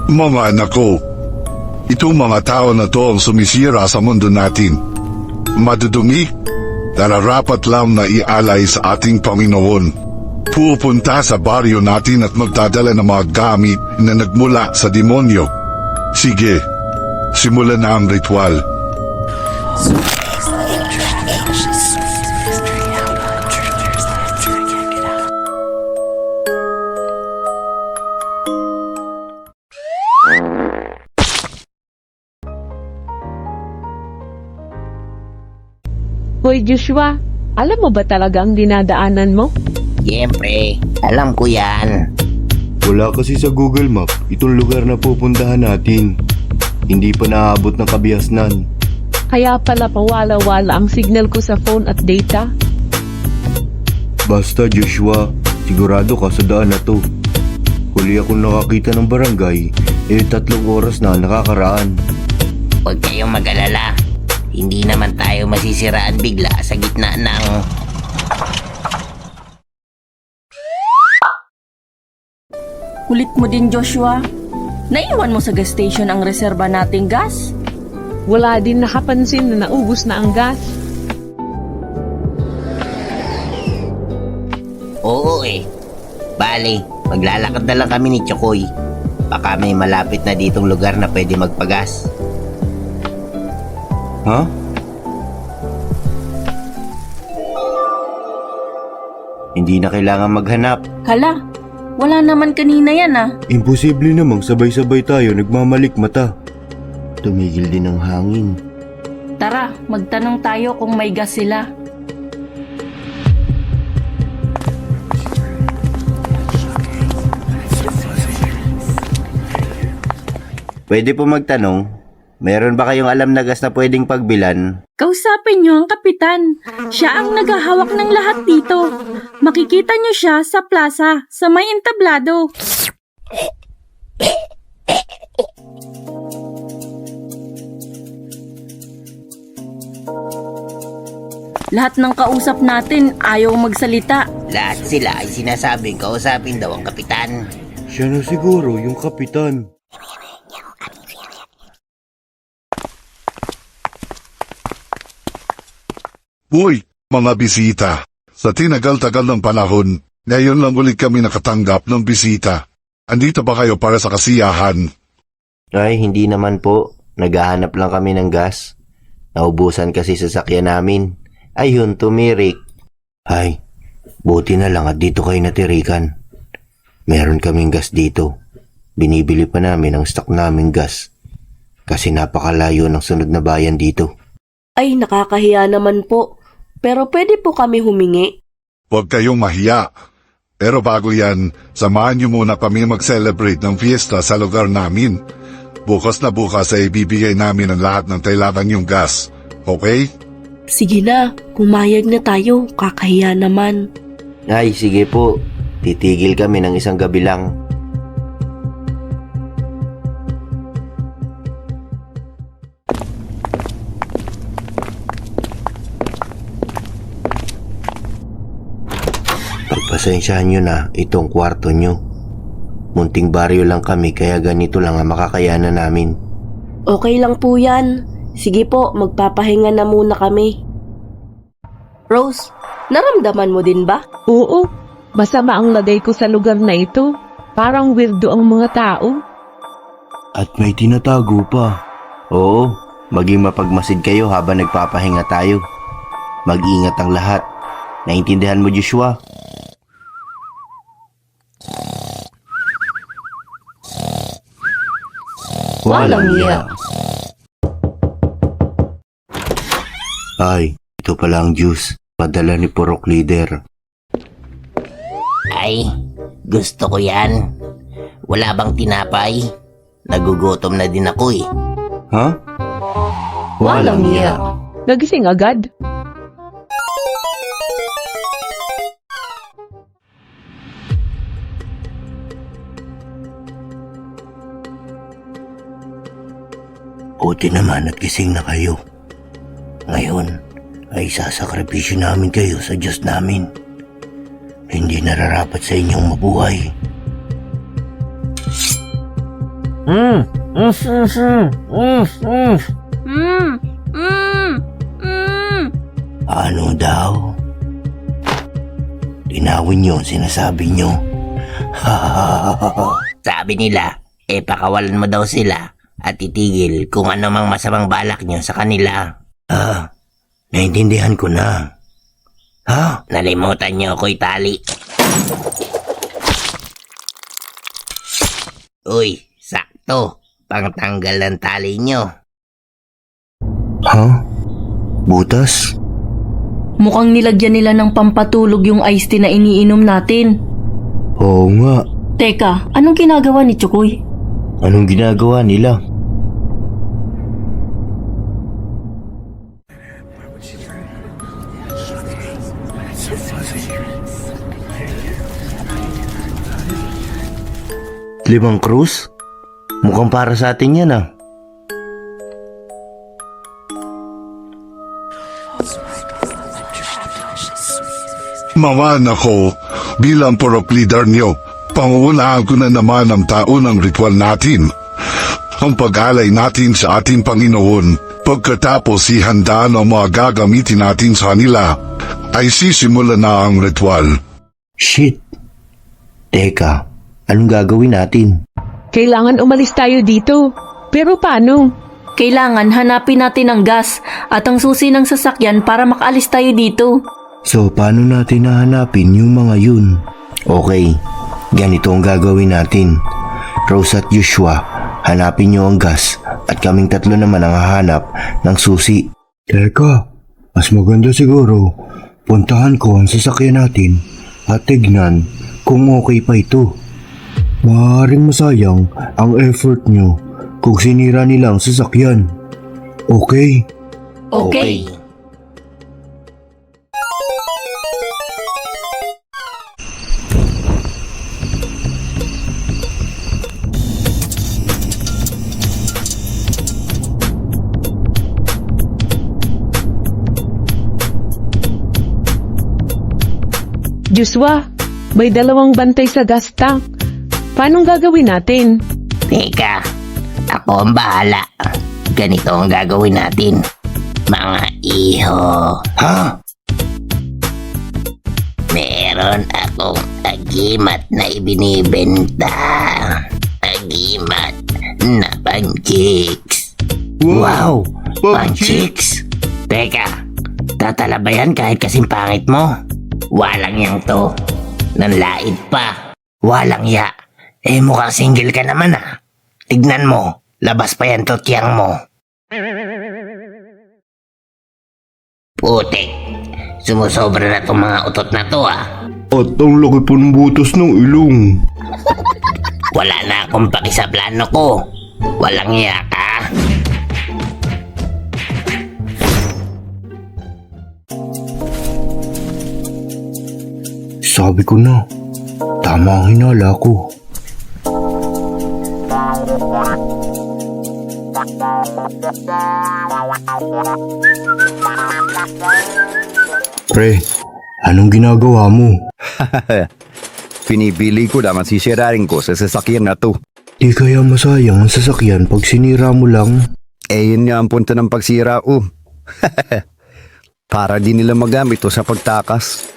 Mga anak ko, itong mga tao na to ang sumisira sa mundo natin. Madudumi, nararapat lang na ialay sa ating Panginoon. Pupunta sa baryo natin at magdadala ng mga gamit na nagmula sa demonyo. Sige, simulan na ang ritual. Hoy Joshua, alam mo ba talaga ang dinadaanan mo? Siyempre, alam ko yan. Wala kasi sa Google Map itong lugar na pupuntahan natin. Hindi pa naabot ng kabihasnan. Kaya pala pawala-wala ang signal ko sa phone at data. Basta Joshua, sigurado ka sa daan na to. Huli akong nakakita ng barangay, 3 oras na nakakaraan. Huwag kayong mag-alala. Hindi naman tayo masisiraan bigla sa gitna ng... Kulit mo din, Joshua. Naiwan mo sa gas station ang reserba nating gas? Wala din nakapansin na naubos na ang gas. Oo eh. Bale, maglalakad na lang kami ni Chokoy. Baka may malapit na ditong lugar na pwede magpagas. Ha? Hindi na kailangan maghanap. Hala, wala naman kanina yan ah. Imposible namang sabay-sabay tayo nagmamalikmata. Tumigil din ang hangin. Tara, magtanong tayo kung may gas sila. Pwede po magtanong, meron ba kayong alam na gas na pwedeng pagbilan? Kausapin niyo ang kapitan. Siya ang naghahawak ng lahat dito. Makikita niyo siya sa plaza, sa may entablado. Lahat ng kausap natin ayaw magsalita. Lahat sila ay sinasabing kausapin daw ang kapitan. Siya na siguro yung kapitan. Uy, mga bisita. Sa tinagal-tagal ng panahon, ngayon lang ulit kami nakatanggap ng bisita. Andito ba kayo para sa kasiyahan? Ay, hindi naman po. Naghahanap lang kami ng gas. Naubusan kasi sa sakyan namin. Ayun, tumirik. Ay, buti na lang at dito kayo natirikan. Meron kaming gas dito. Binibili pa namin ang stock naming gas. Kasi napakalayo ng sunod na bayan dito. Ay, nakakahiya naman po. Pero pwede po kami humingi. Huwag kayong mahiya. Pero bago yan, samahan niyo muna kami mag-celebrate ng fiesta sa lugar namin. Bukas na bukas ay ibibigay namin ang lahat ng kailangan yung gas. Okay? Sige na, pumayag na tayo. Kakahiya naman. Ay, sige po. Titigil kami ng isang gabi lang. Pagpasensyahan nyo na itong kwarto nyo. Munting baryo lang kami kaya ganito lang ang makakayanan namin. Okay lang po yan. Sige po, magpapahinga na muna kami. Rose, naramdaman mo din ba? Oo, masama ang lagay ko sa lugar na ito. Parang weirdo ang mga tao. At may tinatago pa. Oo, maging mapagmasid kayo habang nagpapahinga tayo. Mag-ingat ang lahat. Naintindihan mo, Joshua? Walang iya. Ay, ito pala ang juice. Padala ni Purok Leader. Ay, gusto ko yan. Wala bang tinapay? Nagugutom na din ako eh. Ha? Walang iya. Nagising agad? Buti naman at gising na kayo. Ngayon ay sasakripisyo namin kayo sa Diyos namin. Hindi nararapat sa inyong mabuhay. Ano daw? Linawin niyo ang sinasabi niyo. Sabi nila, pakawalan mo daw sila at itigil kung ano mang masamang balak nyo sa kanila. Naintindihan ko na. Nalimutan nyo ako'y tali. Uy, sakto. Pangtanggal ng tali nyo. Butas? Mukhang nilagyan nila ng pampatulog yung iced tea na iniinom natin. Oo nga. Teka, anong ginagawa ni Chukoy? Anong ginagawa nila? Limang krus? Mukhang para sa atin yan ah. Maman ako, bilang porok leader niyo, pangunahan ko na naman ang taunang ritual natin. Ang pag-alay natin sa ating Panginoon, pagkatapos ihandaan ang mga gagamitin natin sa kanila, ay sisimula na ang ritual. Shit. Teka, anong gagawin natin? Kailangan umalis tayo dito. Pero paano? Kailangan hanapin natin ang gas at ang susi ng sasakyan para makaalis tayo dito. So, paano natin nahanapin yung mga yun? Okay, ganito ang gagawin natin. Rose at Joshua, hanapin nyo ang gas at kaming tatlo naman ang hahanap ng susi. Teka, mas maganda siguro. Puntahan ko ang sasakyan natin at tignan kung okay pa ito. Maaaring masayang ang effort nyo kung sinira nila ang sasakyan. Okay? Okay. Joshua, may 2 bantay sa gas tank. Paano gagawin natin? Teka, ako ang bahala. Ganito ang gagawin natin. Mga iho. Meron akong agimat na ibinibenta. Agimat na pang-chicks. Wow! Pang-chicks? Teka, tatalabayan kahit kasing pangit mo. Walang yang to. Nanlait pa. Walang ya. Mukhang single ka naman ah. Tignan mo. Labas pa yan totyang mo. Putik. Sumusobra na tong mga utot na to ah. At ang laki po ng butas ng ilong. Wala na akong paki sa plano ko. Walang ya ka. Sabi ko na, tama ang hinala ko. Pre, anong ginagawa mo? Pinipili ko naman sisirain ko sa sasakyan na to. Di kaya masayang ang sasakyan pag sinira mo lang? Yun nga ang punto ng pagsira ko. Para di nila magamit to sa pagtakas.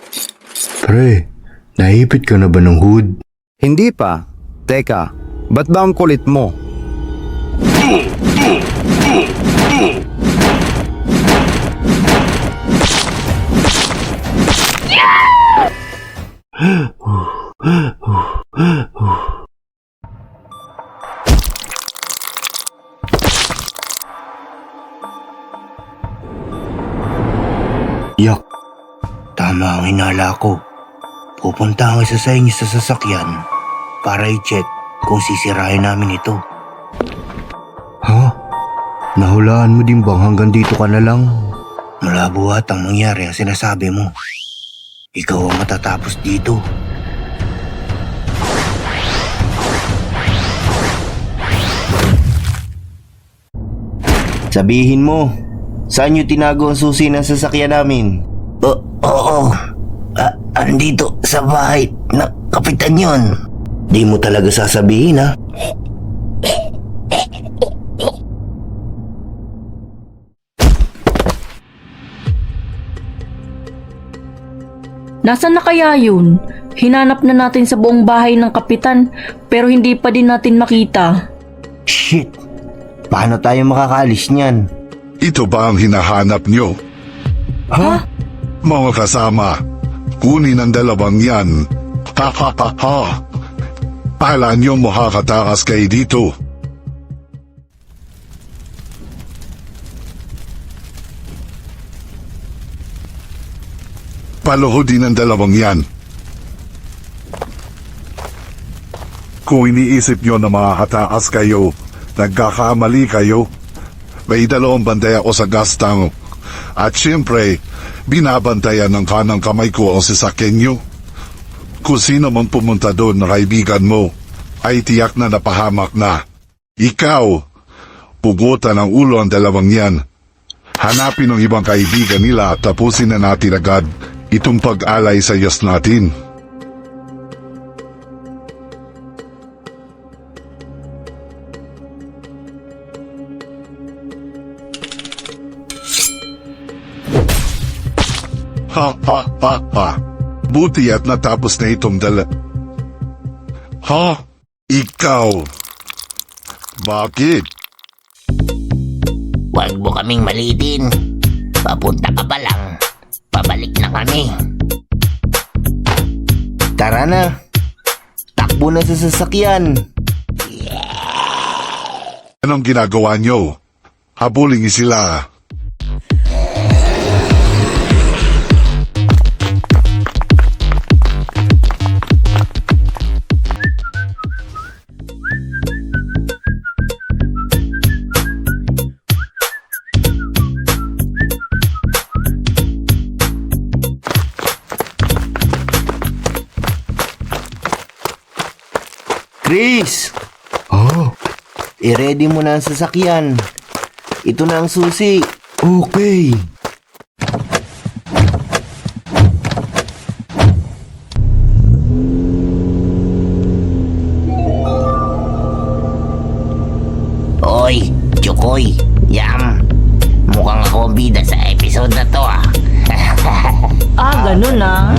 Pre, naipit ka na ba ng hood? Hindi pa. Teka, ba't ba ang kulit mo? Yak, tama ang hinala ko. Pupunta ang isa sa inyo sa sasakyan para i-check kung sisirahin namin ito. Ha? Nahulaan mo din bang hanggang dito ka na lang? Malabo at ang mangyari ang sinasabi mo. Ikaw ang matatapos dito. Sabihin mo, saan nyo tinago ang susi ng sasakyan namin? Oo. Andito sa bahay na kapitan yun. Di mo talaga sasabihin ha? Nasaan na kaya yun? Hinanap na natin sa buong bahay ng kapitan pero hindi pa din natin makita. Shit! Paano tayo makakaalis niyan? Ito ba ang hinahanap nyo? Ha? Mga kasama, kunin ang dalawang yan. Ha ha ha ha. Pala nyo makakatakas kayo dito. Paluhodin ang dalawang yan. Kung iniisip nyo na makakatakas kayo, nagkakamali kayo. May dalawang bantay ako sa gastang. At siyempre, binabantayan ng kanang kamay ko ang sasakyan nyo. Kung sino man pumunta doon na kaibigan mo, ay tiyak na napahamak na. Ikaw, pugutan ang ulo ang dalawang yan. Hanapin ang ibang kaibigan nila at tapusin na natin agad itong pag-alay sa Diyos natin. Ha ha ha ha. Buti at natapos na itong Ha? Ikaw? Bakit? Huwag mo kaming malitin. Papunta ka pa lang. Pabalik na kami. Tara na! Takbo na sa sasakyan! Anong ginagawa nyo? Habulin niyo sila. Chris! Oh? I-ready mo na ang sasakyan. Ito na ang susi. Okay. Oy, Chukoy, Yam. Mukhang ako ang bida sa episode na to ah. Ah, ganun ah.